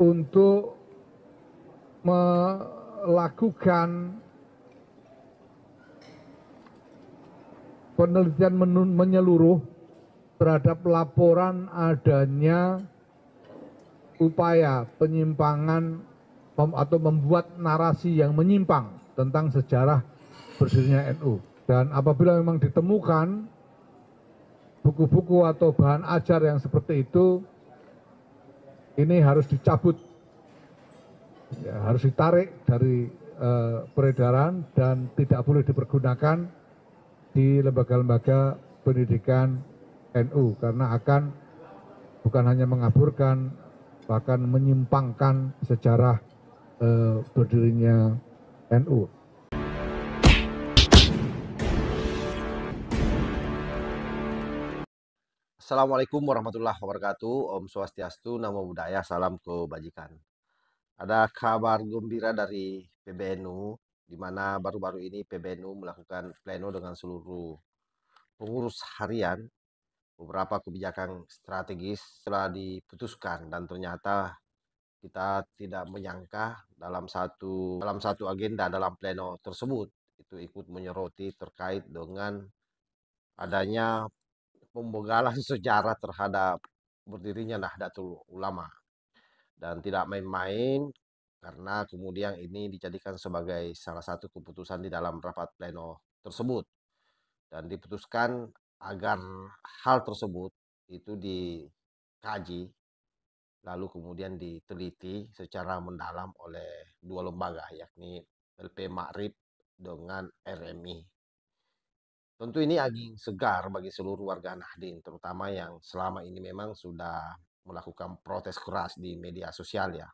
untuk melakukan penelitian menyeluruh terhadap laporan adanya upaya penyimpangan atau membuat narasi yang menyimpang tentang sejarah berdirinya NU. Dan apabila memang ditemukan buku-buku atau bahan ajar yang seperti itu, ini harus dicabut, ya, harus ditarik dari peredaran dan tidak boleh dipergunakan di lembaga-lembaga pendidikan NU karena akan bukan hanya mengaburkan, bahkan menyimpangkan sejarah berdirinya NU. Assalamualaikum warahmatullahi wabarakatuh. Om Swastiastu, Namo Buddhaya, salam kebajikan. Ada kabar gembira dari PBNU, di mana baru-baru ini PBNU melakukan pleno dengan seluruh pengurus harian. Beberapa kebijakan strategis telah diputuskan dan ternyata kita tidak menyangka dalam satu agenda dalam pleno tersebut itu ikut menyoroti terkait dengan adanya pembegalan sejarah terhadap berdirinya Nahdlatul Ulama. Dan tidak main-main karena kemudian ini dijadikan sebagai salah satu keputusan di dalam rapat pleno tersebut. Dan diputuskan agar hal tersebut itu dikaji, lalu kemudian diteliti secara mendalam oleh dua lembaga, yakni LP Ma'rif dengan RMI. Tentu ini angin segar bagi seluruh warga Nahdien, terutama yang selama ini memang sudah melakukan protes keras di media sosial ya.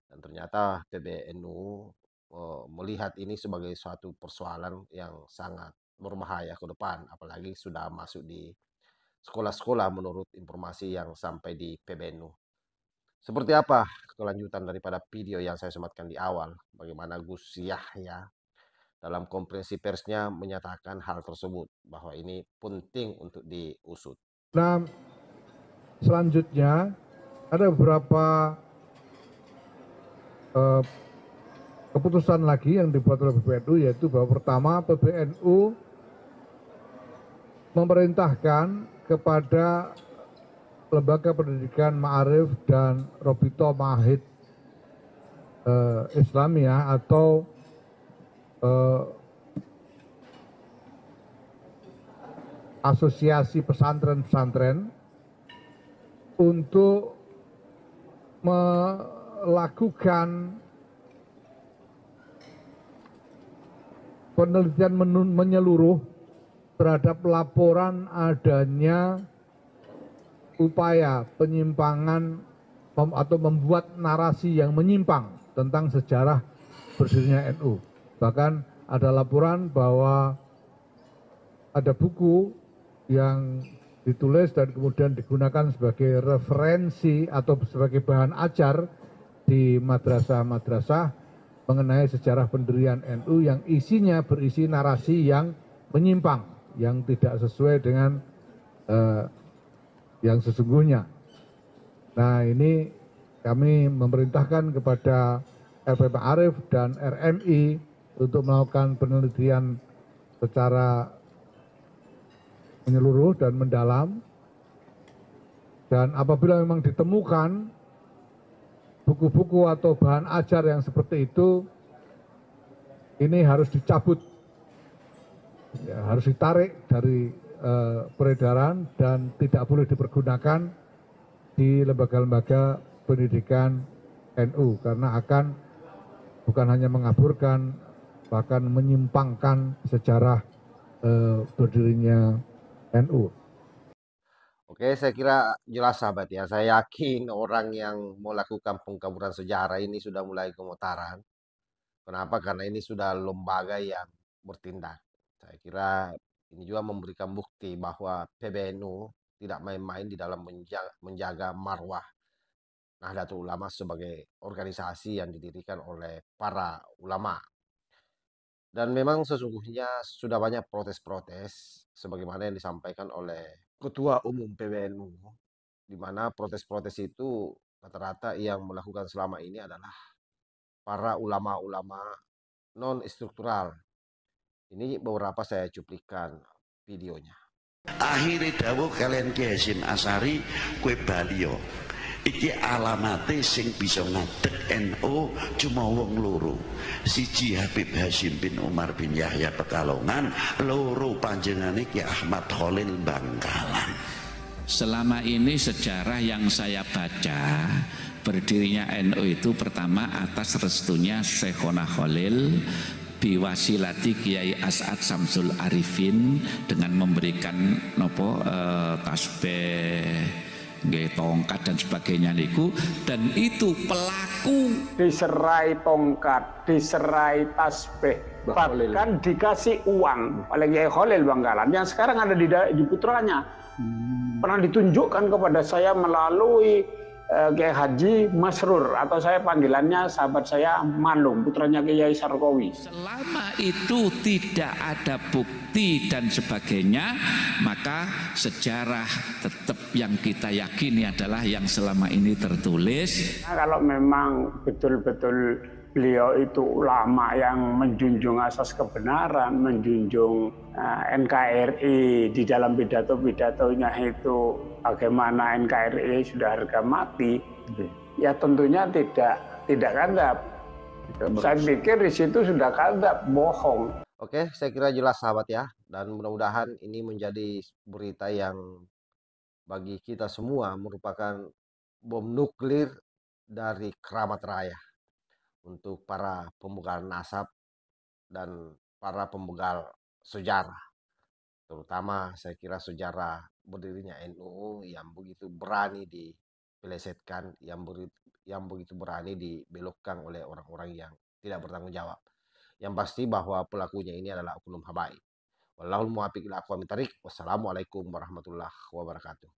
Dan ternyata PBNU melihat ini sebagai suatu persoalan yang sangat berbahaya ke depan, apalagi sudah masuk di sekolah-sekolah menurut informasi yang sampai di PBNU. Seperti apa kelanjutan daripada video yang saya sematkan di awal, bagaimana Gus Yahya dalam konferensi persnya menyatakan hal tersebut, bahwa ini penting untuk diusut. Nah, selanjutnya ada beberapa keputusan lagi yang dibuat oleh PBNU, yaitu bahwa pertama PBNU memerintahkan kepada lembaga pendidikan Ma'arif dan Robito Mahid Islamiyah atau asosiasi pesantren-pesantren untuk melakukan penelitian menyeluruh terhadap laporan adanya upaya penyimpangan atau membuat narasi yang menyimpang tentang sejarah berdirinya NU. Bahkan ada laporan bahwa ada buku yang ditulis dan kemudian digunakan sebagai referensi atau sebagai bahan ajar di madrasah-madrasah mengenai sejarah pendirian NU yang isinya berisi narasi yang menyimpang, yang tidak sesuai dengan yang sesungguhnya. Nah, ini kami memerintahkan kepada LP Ma'arif dan RMI untuk melakukan penelitian secara menyeluruh dan mendalam. Dan apabila memang ditemukan buku-buku atau bahan ajar yang seperti itu, ini harus dicabut, ya, harus ditarik dari peredaran dan tidak boleh dipergunakan di lembaga-lembaga pendidikan NU karena akan bukan hanya mengaburkan, bahkan menyimpangkan sejarah berdirinya NU. Oke, saya kira jelas sahabat ya. Saya yakin orang yang melakukan pengkaburan sejarah ini sudah mulai gemetaran. Kenapa? Karena ini sudah lembaga yang bertindak. Saya kira ini juga memberikan bukti bahwa PBNU tidak main-main di dalam menjaga marwah Nahdlatul Ulama sebagai organisasi yang didirikan oleh para ulama. Dan memang sesungguhnya sudah banyak protes-protes sebagaimana yang disampaikan oleh Ketua Umum PBNU, di mana protes-protes itu rata-rata yang melakukan selama ini adalah para ulama-ulama non-struktural. Ini beberapa saya cuplikan videonya. Akhire dawuh kalian Ki Hasyim Asy'ari, kowe bali yo. Iki alamate sing bisa ngadeg NU cuma wong loro. Siji Habib Hasyim bin Umar bin Yahya Pekalongan, loro panjenengane Ki Ahmad Khalil Bangkalan. Selama ini sejarah yang saya baca, berdirinya NU itu pertama atas restunya Syekhona Khalil biwasilati Kiai As'ad Samsul Arifin dengan memberikan tasbih, tongkat dan sebagainya niku, dan itu pelaku diserai tongkat, diserai tasbih, bahkan dikasih uang oleh Kiai Khalil Bangkalan yang sekarang ada di putranya. Pernah ditunjukkan kepada saya melalui Kiai Haji Masrur, atau saya panggilannya sahabat saya Malung, putranya Kiai Sarkowi. Selama itu tidak ada bukti dan sebagainya, maka sejarah tetap yang kita yakini adalah yang selama ini tertulis. Nah, kalau memang betul-betul beliau itu ulama yang menjunjung asas kebenaran, menjunjung NKRI di dalam pidato-pidatonya itu, bagaimana NKRI sudah harga mati, ya tentunya tidak kadzab. Saya pikir di situ sudah kadzab, bohong. Oke, saya kira jelas sahabat ya, dan mudah-mudahan ini menjadi berita yang bagi kita semua merupakan bom nuklir dari Keramat Raya untuk para pemugal nasab dan para pemugal sejarah. Terutama saya kira sejarah berdirinya NU yang begitu berani dipelesetkan, yang begitu berani dibelokkan oleh orang-orang yang tidak bertanggung jawab. Yang pasti bahwa pelakunya ini adalah oknum habaib. Wallahul muwaffiq ila aqwamit thariq. Wassalamualaikum warahmatullahi wabarakatuh.